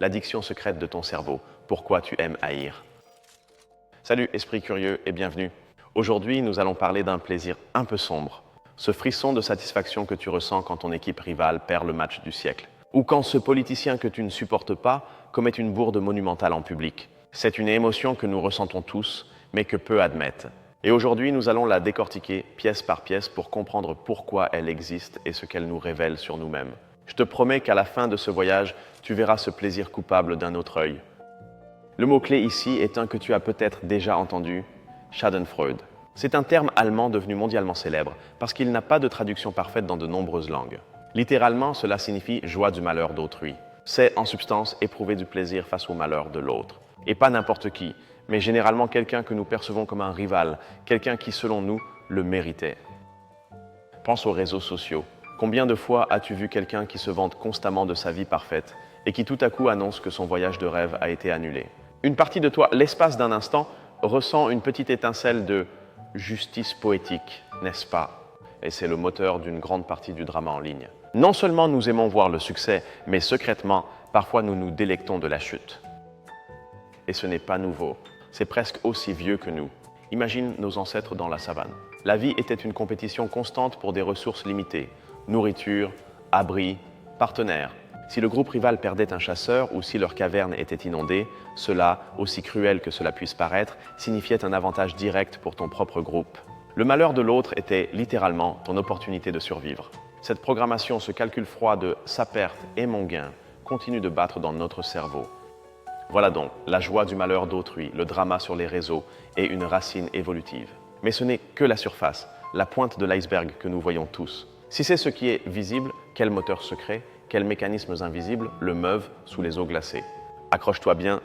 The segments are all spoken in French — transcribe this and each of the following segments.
l'addiction secrète de ton cerveau, pourquoi tu aimes haïr. Salut esprit curieux et bienvenue. Aujourd'hui, nous allons parler d'un plaisir un peu sombre, ce frisson de satisfaction que tu ressens quand ton équipe rivale perd le match du siècle, ou quand ce politicien que tu ne supportes pas commet une bourde monumentale en public. C'est une émotion que nous ressentons tous, mais que peu admettent. Et aujourd'hui, nous allons la décortiquer pièce par pièce pour comprendre pourquoi elle existe et ce qu'elle nous révèle sur nous-mêmes. Je te promets qu'à la fin de ce voyage, tu verras ce plaisir coupable d'un autre œil. Le mot-clé ici est un que tu as peut-être déjà entendu, Schadenfreude. C'est un terme allemand devenu mondialement célèbre parce qu'il n'a pas de traduction parfaite dans de nombreuses langues. Littéralement, cela signifie « joie du malheur d'autrui ». C'est en substance éprouver du plaisir face au malheur de l'autre. Et pas n'importe qui, mais généralement quelqu'un que nous percevons comme un rival, quelqu'un qui, selon nous, le méritait. Pense aux réseaux sociaux. Combien de fois as-tu vu quelqu'un qui se vante constamment de sa vie parfaite et qui tout à coup annonce que son voyage de rêve a été annulé? Une partie de toi, l'espace d'un instant, ressent une petite étincelle de justice poétique, n'est-ce pas? Et c'est le moteur d'une grande partie du drama en ligne. Non seulement nous aimons voir le succès, mais secrètement, parfois nous nous délectons de la chute. Et ce n'est pas nouveau. C'est presque aussi vieux que nous. Imagine nos ancêtres dans la savane. La vie était une compétition constante pour des ressources limitées. Nourriture, abri, partenaires. Si le groupe rival perdait un chasseur ou si leur caverne était inondée, cela, aussi cruel que cela puisse paraître, signifiait un avantage direct pour ton propre groupe. Le malheur de l'autre était littéralement ton opportunité de survivre. Cette programmation, ce calcul froid de « sa perte et mon gain » continue de battre dans notre cerveau. Voilà donc la joie du malheur d'autrui, le drama sur les réseaux et une racine évolutive. Mais ce n'est que la surface, la pointe de l'iceberg que nous voyons tous. Si c'est ce qui est visible, quel moteur secret, quels mécanismes invisibles le meuvent sous les eaux glacées? Accroche-toi bien.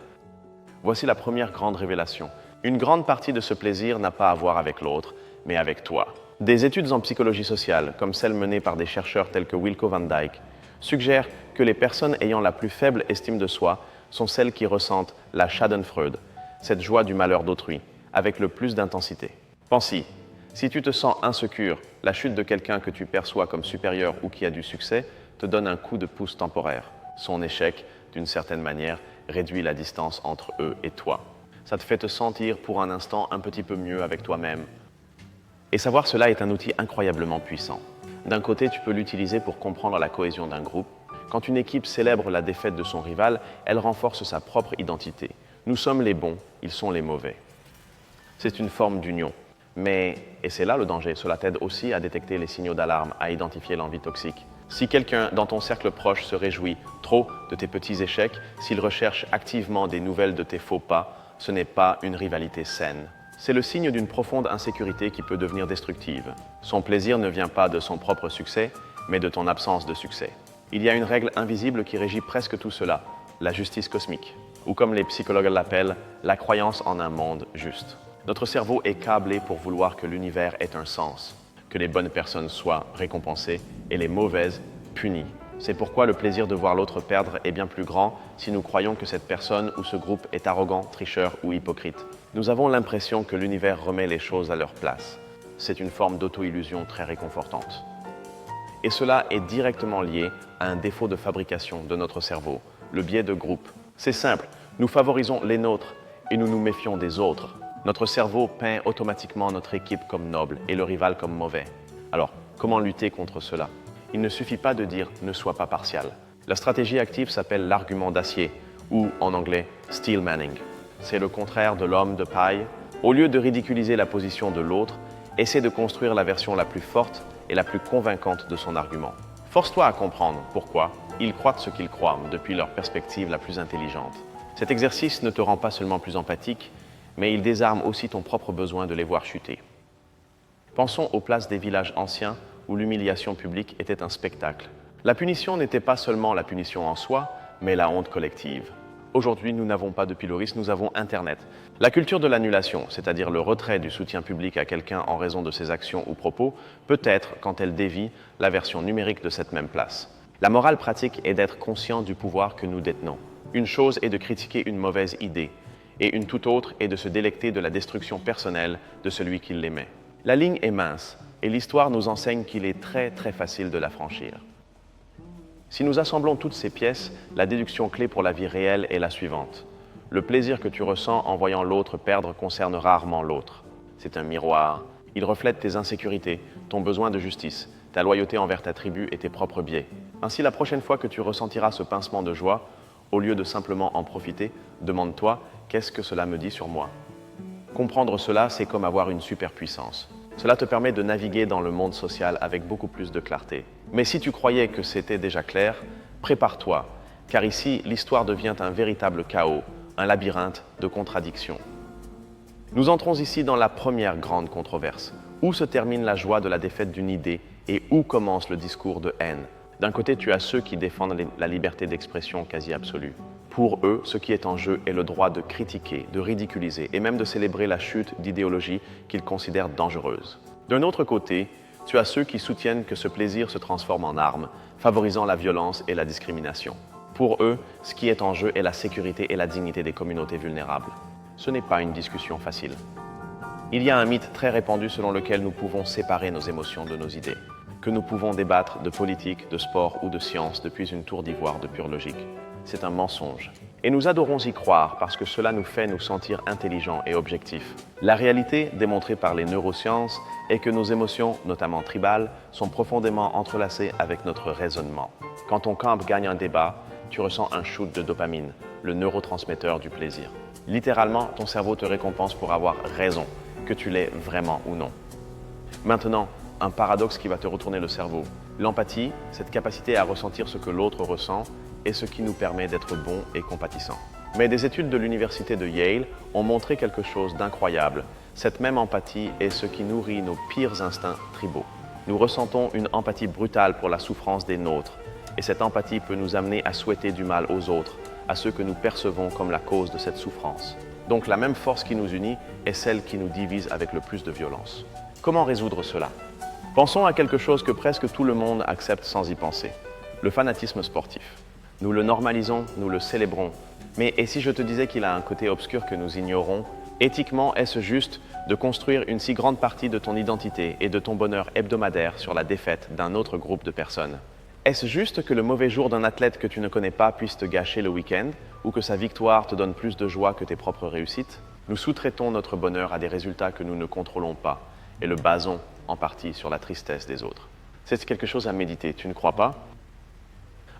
Voici la première grande révélation. Une grande partie de ce plaisir n'a pas à voir avec l'autre, mais avec toi. Des études en psychologie sociale, comme celles menées par des chercheurs tels que Wilco van Dijk, suggèrent que les personnes ayant la plus faible estime de soi sont celles qui ressentent la Schadenfreude, cette joie du malheur d'autrui, avec le plus d'intensité. Pense-y, si tu te sens insécure, la chute de quelqu'un que tu perçois comme supérieur ou qui a du succès te donne un coup de pouce temporaire. Son échec, d'une certaine manière, réduit la distance entre eux et toi. Ça te fait te sentir pour un instant un petit peu mieux avec toi-même. Et savoir cela est un outil incroyablement puissant. D'un côté, tu peux l'utiliser pour comprendre la cohésion d'un groupe. Quand une équipe célèbre la défaite de son rival, elle renforce sa propre identité. Nous sommes les bons, ils sont les mauvais. C'est une forme d'union. Mais, et c'est là le danger, cela t'aide aussi à détecter les signaux d'alarme, à identifier l'envie toxique. Si quelqu'un dans ton cercle proche se réjouit trop de tes petits échecs, s'il recherche activement des nouvelles de tes faux pas, ce n'est pas une rivalité saine. C'est le signe d'une profonde insécurité qui peut devenir destructive. Son plaisir ne vient pas de son propre succès, mais de ton absence de succès. Il y a une règle invisible qui régit presque tout cela, la justice cosmique, ou comme les psychologues l'appellent, la croyance en un monde juste. Notre cerveau est câblé pour vouloir que l'univers ait un sens, que les bonnes personnes soient récompensées et les mauvaises punies. C'est pourquoi le plaisir de voir l'autre perdre est bien plus grand si nous croyons que cette personne ou ce groupe est arrogant, tricheur ou hypocrite. Nous avons l'impression que l'univers remet les choses à leur place. C'est une forme d'auto-illusion très réconfortante. Et cela est directement lié à un défaut de fabrication de notre cerveau, le biais de groupe. C'est simple, nous favorisons les nôtres et nous nous méfions des autres. Notre cerveau peint automatiquement notre équipe comme noble et le rival comme mauvais. Alors, comment lutter contre cela? Il ne suffit pas de dire « ne sois pas partial ». La stratégie active s'appelle l'argument d'acier, ou en anglais « steel manning ». C'est le contraire de l'homme de paille. Au lieu de ridiculiser la position de l'autre, essaie de construire la version la plus forte et la plus convaincante de son argument. Force-toi à comprendre pourquoi ils croient ce qu'ils croient depuis leur perspective la plus intelligente. Cet exercice ne te rend pas seulement plus empathique, mais il désarme aussi ton propre besoin de les voir chuter. Pensons aux places des villages anciens où l'humiliation publique était un spectacle. La punition n'était pas seulement la punition en soi, mais la honte collective. Aujourd'hui, nous n'avons pas de pyloriste, nous avons Internet. La culture de l'annulation, c'est-à-dire le retrait du soutien public à quelqu'un en raison de ses actions ou propos, peut être, quand elle dévie, la version numérique de cette même place. La morale pratique est d'être conscient du pouvoir que nous détenons. Une chose est de critiquer une mauvaise idée, et une toute autre est de se délecter de la destruction personnelle de celui qui l'émet. La ligne est mince, et l'histoire nous enseigne qu'il est très facile de la franchir. Si nous assemblons toutes ces pièces, la déduction clé pour la vie réelle est la suivante. Le plaisir que tu ressens en voyant l'autre perdre concerne rarement l'autre. C'est un miroir. Il reflète tes insécurités, ton besoin de justice, ta loyauté envers ta tribu et tes propres biais. Ainsi, la prochaine fois que tu ressentiras ce pincement de joie, au lieu de simplement en profiter, demande-toi « Qu'est-ce que cela me dit sur moi ?» Comprendre cela, c'est comme avoir une superpuissance. Cela te permet de naviguer dans le monde social avec beaucoup plus de clarté. Mais si tu croyais que c'était déjà clair, prépare-toi, car ici, l'histoire devient un véritable chaos, un labyrinthe de contradictions. Nous entrons ici dans la première grande controverse. Où se termine la joie de la défaite d'une idée et où commence le discours de haine? D'un côté, tu as ceux qui défendent la liberté d'expression quasi absolue. Pour eux, ce qui est en jeu est le droit de critiquer, de ridiculiser et même de célébrer la chute d'idéologies qu'ils considèrent dangereuses. D'un autre côté, tu as ceux qui soutiennent que ce plaisir se transforme en arme, favorisant la violence et la discrimination. Pour eux, ce qui est en jeu est la sécurité et la dignité des communautés vulnérables. Ce n'est pas une discussion facile. Il y a un mythe très répandu selon lequel nous pouvons séparer nos émotions de nos idées, que nous pouvons débattre de politique, de sport ou de science depuis une tour d'ivoire de pure logique. C'est un mensonge. Et nous adorons y croire parce que cela nous fait nous sentir intelligents et objectifs. La réalité, démontrée par les neurosciences, est que nos émotions, notamment tribales, sont profondément entrelacées avec notre raisonnement. Quand ton camp gagne un débat, tu ressens un shoot de dopamine, le neurotransmetteur du plaisir. Littéralement, ton cerveau te récompense pour avoir raison, que tu l'aies vraiment ou non. Maintenant, un paradoxe qui va te retourner le cerveau. L'empathie, cette capacité à ressentir ce que l'autre ressent, est ce qui nous permet d'être bons et compatissants. Mais des études de l'université de Yale ont montré quelque chose d'incroyable. Cette même empathie est ce qui nourrit nos pires instincts tribaux. Nous ressentons une empathie brutale pour la souffrance des nôtres, et cette empathie peut nous amener à souhaiter du mal aux autres, à ceux que nous percevons comme la cause de cette souffrance. Donc la même force qui nous unit est celle qui nous divise avec le plus de violence. Comment résoudre cela? Pensons à quelque chose que presque tout le monde accepte sans y penser, le fanatisme sportif. Nous le normalisons, nous le célébrons. Mais et si je te disais qu'il a un côté obscur que nous ignorons? Éthiquement, est-ce juste de construire une si grande partie de ton identité et de ton bonheur hebdomadaire sur la défaite d'un autre groupe de personnes? Est-ce juste que le mauvais jour d'un athlète que tu ne connais pas puisse te gâcher le week-end ou que sa victoire te donne plus de joie que tes propres réussites? Nous sous-traitons notre bonheur à des résultats que nous ne contrôlons pas et le basons en partie sur la tristesse des autres. C'est quelque chose à méditer, tu ne crois pas?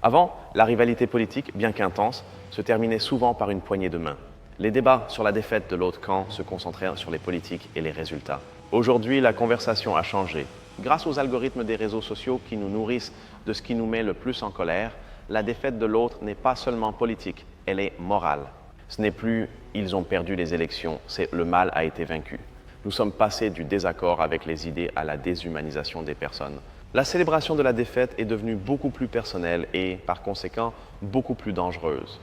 Avant, la rivalité politique, bien qu'intense, se terminait souvent par une poignée de main. Les débats sur la défaite de l'autre camp se concentraient sur les politiques et les résultats. Aujourd'hui, la conversation a changé. Grâce aux algorithmes des réseaux sociaux qui nous nourrissent de ce qui nous met le plus en colère, la défaite de l'autre n'est pas seulement politique, elle est morale. Ce n'est plus « ils ont perdu les élections », c'est « le mal a été vaincu ». Nous sommes passés du désaccord avec les idées à la déshumanisation des personnes. La célébration de la défaite est devenue beaucoup plus personnelle et, par conséquent, beaucoup plus dangereuse.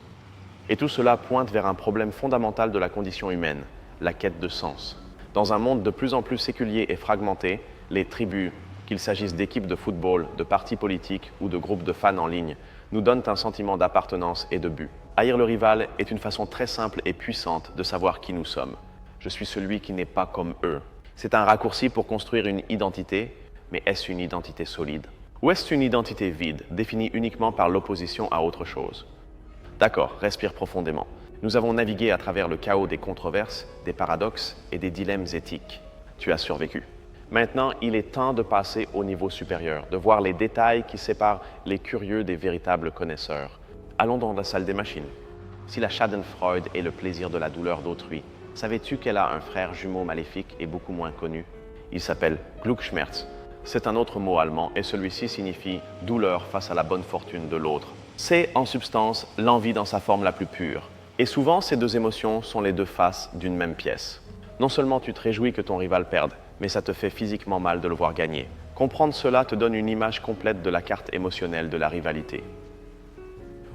Et tout cela pointe vers un problème fondamental de la condition humaine, la quête de sens. Dans un monde de plus en plus séculier et fragmenté, les tribus, qu'il s'agisse d'équipes de football, de partis politiques ou de groupes de fans en ligne, nous donnent un sentiment d'appartenance et de but. Haïr le rival est une façon très simple et puissante de savoir qui nous sommes. Je suis celui qui n'est pas comme eux. C'est un raccourci pour construire une identité, mais est-ce une identité solide? Ou est-ce une identité vide, définie uniquement par l'opposition à autre chose? D'accord, respire profondément. Nous avons navigué à travers le chaos des controverses, des paradoxes et des dilemmes éthiques. Tu as survécu. Maintenant, il est temps de passer au niveau supérieur, de voir les détails qui séparent les curieux des véritables connaisseurs. Allons dans la salle des machines. Si la Schadenfreude est le plaisir de la douleur d'autrui, savais-tu qu'elle a un frère jumeau maléfique et beaucoup moins connu? Il s'appelle Glückschmerz. C'est un autre mot allemand et celui-ci signifie « douleur face à la bonne fortune de l'autre ». C'est en substance l'envie dans sa forme la plus pure. Et souvent, ces deux émotions sont les deux faces d'une même pièce. Non seulement tu te réjouis que ton rival perde, mais ça te fait physiquement mal de le voir gagner. Comprendre cela te donne une image complète de la carte émotionnelle de la rivalité.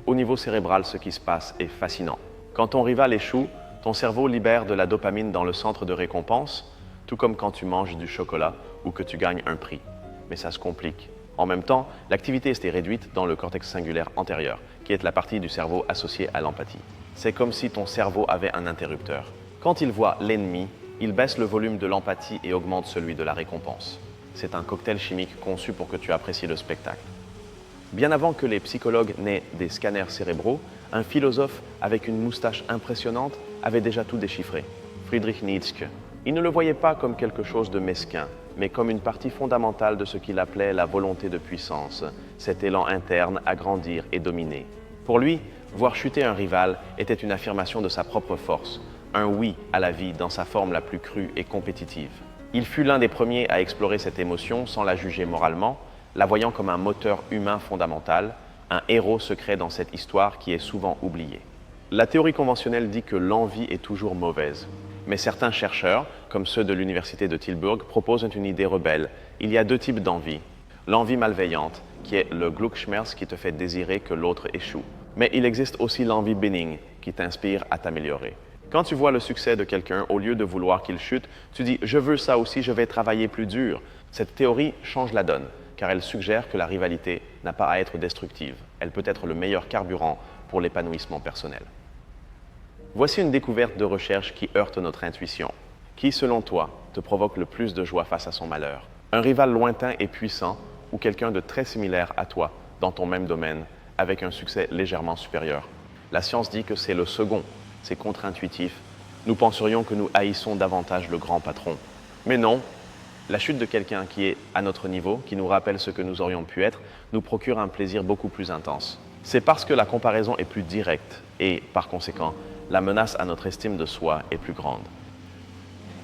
Au niveau cérébral, ce qui se passe est fascinant. Quand ton rival échoue, ton cerveau libère de la dopamine dans le centre de récompense, tout comme quand tu manges du chocolat ou que tu gagnes un prix. Mais ça se complique. En même temps, l'activité est réduite dans le cortex singulaire antérieur, qui est la partie du cerveau associée à l'empathie. C'est comme si ton cerveau avait un interrupteur. Quand il voit l'ennemi, il baisse le volume de l'empathie et augmente celui de la récompense. C'est un cocktail chimique conçu pour que tu apprécies le spectacle. Bien avant que les psychologues n'aient des scanners cérébraux, un philosophe avec une moustache impressionnante avait déjà tout déchiffré. Friedrich Nietzsche. Il ne le voyait pas comme quelque chose de mesquin, mais comme une partie fondamentale de ce qu'il appelait la volonté de puissance, cet élan interne à grandir et dominer. Pour lui, voir chuter un rival était une affirmation de sa propre force, un oui à la vie dans sa forme la plus crue et compétitive. Il fut l'un des premiers à explorer cette émotion sans la juger moralement, la voyant comme un moteur humain fondamental, un héros secret dans cette histoire qui est souvent oubliée. La théorie conventionnelle dit que l'envie est toujours mauvaise. Mais certains chercheurs, comme ceux de l'université de Tilburg, proposent une idée rebelle. Il y a deux types d'envie. L'envie malveillante, qui est le Glückschmerz qui te fait désirer que l'autre échoue. Mais il existe aussi l'envie bénigne, qui t'inspire à t'améliorer. Quand tu vois le succès de quelqu'un, au lieu de vouloir qu'il chute, tu dis « je veux ça aussi, je vais travailler plus dur ». Cette théorie change la donne, car elle suggère que la rivalité n'a pas à être destructive. Elle peut être le meilleur carburant pour l'épanouissement personnel. Voici une découverte de recherche qui heurte notre intuition. Qui, selon toi, te provoque le plus de joie face à son malheur? Un rival lointain et puissant ou quelqu'un de très similaire à toi dans ton même domaine, avec un succès légèrement supérieur? La science dit que c'est le second, c'est contre-intuitif. Nous penserions que nous haïssons davantage le grand patron. Mais non, la chute de quelqu'un qui est à notre niveau, qui nous rappelle ce que nous aurions pu être, nous procure un plaisir beaucoup plus intense. C'est parce que la comparaison est plus directe et, par conséquent, la menace à notre estime de soi est plus grande.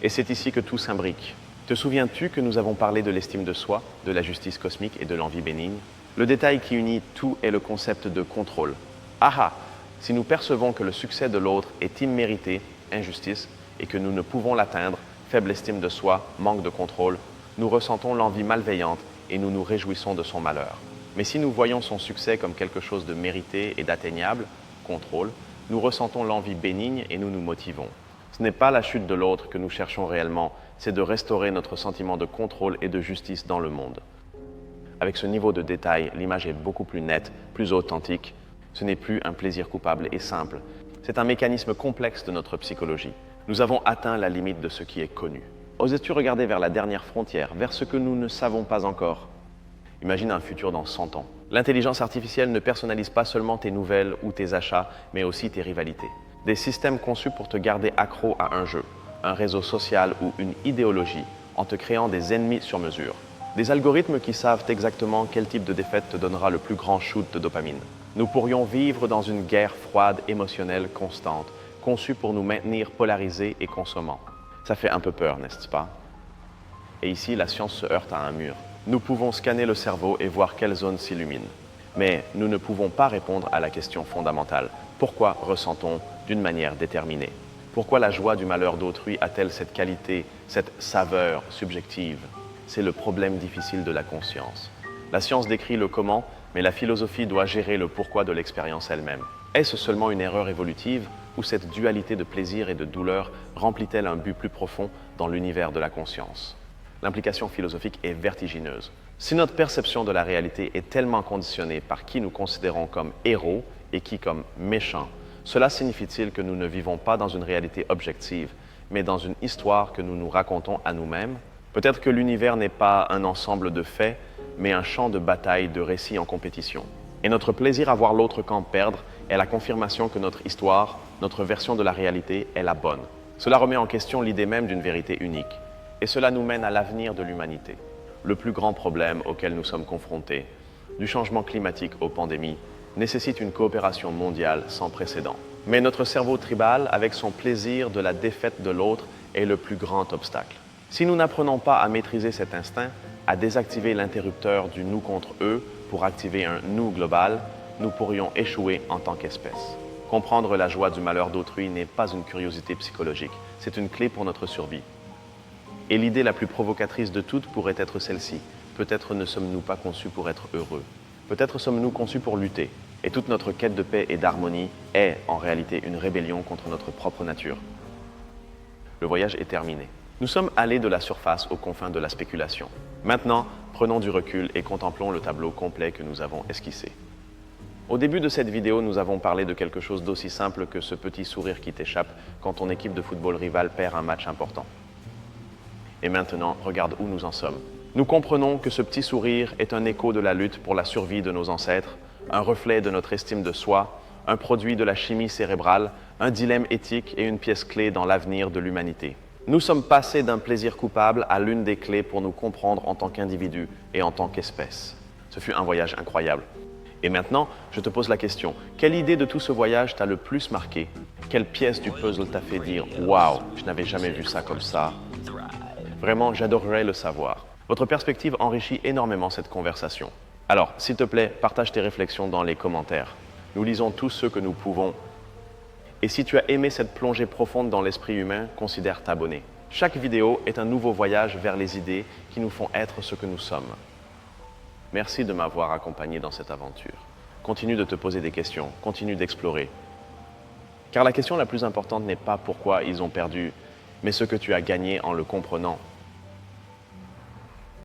Et c'est ici que tout s'imbrique. Te souviens-tu que nous avons parlé de l'estime de soi, de la justice cosmique et de l'envie bénigne? Le détail qui unit tout est le concept de contrôle. Ah! Si nous percevons que le succès de l'autre est immérité, injustice, et que nous ne pouvons l'atteindre, faible estime de soi, manque de contrôle, nous ressentons l'envie malveillante et nous nous réjouissons de son malheur. Mais si nous voyons son succès comme quelque chose de mérité et d'atteignable, contrôle, nous ressentons l'envie bénigne et nous nous motivons. Ce n'est pas la chute de l'autre que nous cherchons réellement, c'est de restaurer notre sentiment de contrôle et de justice dans le monde. Avec ce niveau de détail, l'image est beaucoup plus nette, plus authentique. Ce n'est plus un plaisir coupable et simple. C'est un mécanisme complexe de notre psychologie. Nous avons atteint la limite de ce qui est connu. Oses-tu regarder vers la dernière frontière, vers ce que nous ne savons pas encore? Imagine un futur dans 100 ans. L'intelligence artificielle ne personnalise pas seulement tes nouvelles ou tes achats, mais aussi tes rivalités. Des systèmes conçus pour te garder accro à un jeu, un réseau social ou une idéologie, en te créant des ennemis sur mesure. Des algorithmes qui savent exactement quel type de défaite te donnera le plus grand shoot de dopamine. Nous pourrions vivre dans une guerre froide émotionnelle constante, conçue pour nous maintenir polarisés et consommants. Ça fait un peu peur, n'est-ce pas? Et ici, la science se heurte à un mur. Nous pouvons scanner le cerveau et voir quelles zones s'illuminent. Mais nous ne pouvons pas répondre à la question fondamentale. Pourquoi ressentons d'une manière déterminée? Pourquoi la joie du malheur d'autrui a-t-elle cette qualité, cette saveur subjective? C'est le problème difficile de la conscience. La science décrit le comment, mais la philosophie doit gérer le pourquoi de l'expérience elle-même. Est-ce seulement une erreur évolutive ou cette dualité de plaisir et de douleur remplit-elle un but plus profond dans l'univers de la conscience? L'implication philosophique est vertigineuse. Si notre perception de la réalité est tellement conditionnée par qui nous considérons comme héros et qui comme méchants, cela signifie-t-il que nous ne vivons pas dans une réalité objective, mais dans une histoire que nous nous racontons à nous-mêmes? Peut-être que l'univers n'est pas un ensemble de faits, mais un champ de bataille de récits en compétition. Et notre plaisir à voir l'autre camp perdre est la confirmation que notre histoire, notre version de la réalité est la bonne. Cela remet en question l'idée même d'une vérité unique. Et cela nous mène à l'avenir de l'humanité. Le plus grand problème auquel nous sommes confrontés, du changement climatique aux pandémies, nécessite une coopération mondiale sans précédent. Mais notre cerveau tribal, avec son plaisir de la défaite de l'autre, est le plus grand obstacle. Si nous n'apprenons pas à maîtriser cet instinct, à désactiver l'interrupteur du nous contre eux pour activer un nous global, nous pourrions échouer en tant qu'espèce. Comprendre la joie du malheur d'autrui n'est pas une curiosité psychologique, c'est une clé pour notre survie. Et l'idée la plus provocatrice de toutes pourrait être celle-ci. Peut-être ne sommes-nous pas conçus pour être heureux. Peut-être sommes-nous conçus pour lutter. Et toute notre quête de paix et d'harmonie est, en réalité, une rébellion contre notre propre nature. Le voyage est terminé. Nous sommes allés de la surface aux confins de la spéculation. Maintenant, prenons du recul et contemplons le tableau complet que nous avons esquissé. Au début de cette vidéo, nous avons parlé de quelque chose d'aussi simple que ce petit sourire qui t'échappe quand ton équipe de football rivale perd un match important. Et maintenant, regarde où nous en sommes. Nous comprenons que ce petit sourire est un écho de la lutte pour la survie de nos ancêtres, un reflet de notre estime de soi, un produit de la chimie cérébrale, un dilemme éthique et une pièce clé dans l'avenir de l'humanité. Nous sommes passés d'un plaisir coupable à l'une des clés pour nous comprendre en tant qu'individus et en tant qu'espèce. Ce fut un voyage incroyable. Et maintenant, je te pose la question, quelle idée de tout ce voyage t'a le plus marqué? Quelle pièce du puzzle t'a fait dire « Waouh, je n'avais jamais vu ça comme ça ». Vraiment, j'adorerais le savoir. Votre perspective enrichit énormément cette conversation. Alors, s'il te plaît, partage tes réflexions dans les commentaires. Nous lisons tous ceux que nous pouvons. Et si tu as aimé cette plongée profonde dans l'esprit humain, considère t'abonner. Chaque vidéo est un nouveau voyage vers les idées qui nous font être ce que nous sommes. Merci de m'avoir accompagné dans cette aventure. Continue de te poser des questions, continue d'explorer. Car la question la plus importante n'est pas pourquoi ils ont perdu, mais ce que tu as gagné en le comprenant.